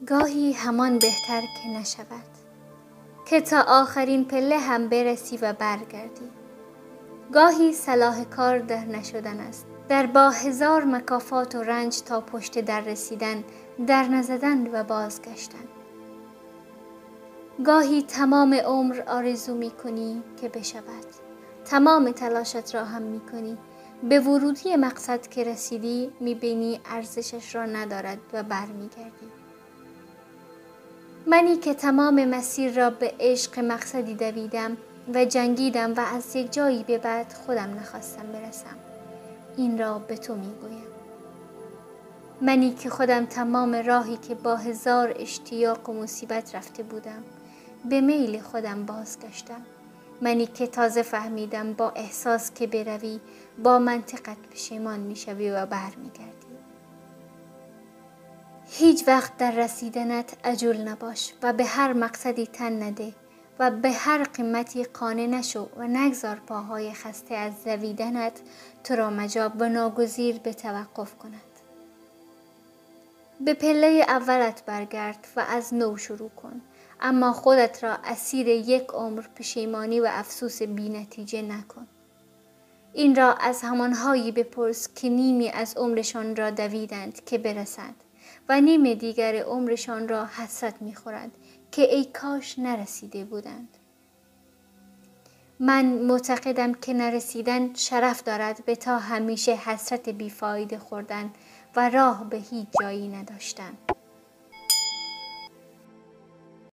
گاهی همان بهتر که نشود، که تا آخرین پله هم برسی و برگردی. گاهی صلاح کار در نشدن است، در با هزار مکافات و رنج تا پشت در رسیدن، در نزدن و بازگشتن. گاهی تمام عمر آرزو می کنی که بشود، تمام تلاشت را هم می کنی، به ورودی مقصد که رسیدی می بینی ارزشش را ندارد و برمیگردی. منی که تمام مسیر را به عشق مقصدی دویدم و جنگیدم و از یک جایی به بعد خودم نخواستم برسم، این را به تو می گویم. منی که خودم تمام راهی که با هزار اشتیاق و مصیبت رفته بودم به میل خودم بازگشتم. منی که تازه فهمیدم با احساس که بروی با منطقت پشیمان میشوی و برمیگردی. هیچ وقت در رسیدنت عجول نباش و به هر مقصدی تن نده و به هر قیمتی قانع نشو و نگذار پاهای خسته از دویدنت تو را مجاب و ناگزیر به توقف کند. به پله اولت برگرد و از نو شروع کن، اما خودت را اسیر یک عمر پشیمانی و افسوس بی نتیجه نکن. این را از همانهایی بپرس که نیمی از عمرشان را دویدند که برسند و نیم دیگر عمرشان را حسرت می‌خورند که ای کاش نرسیده بودند. من معتقدم که نرسیدن شرف دارد به تا همیشه حسرت بیفایده خوردن و راه به هیچ جایی نداشتن.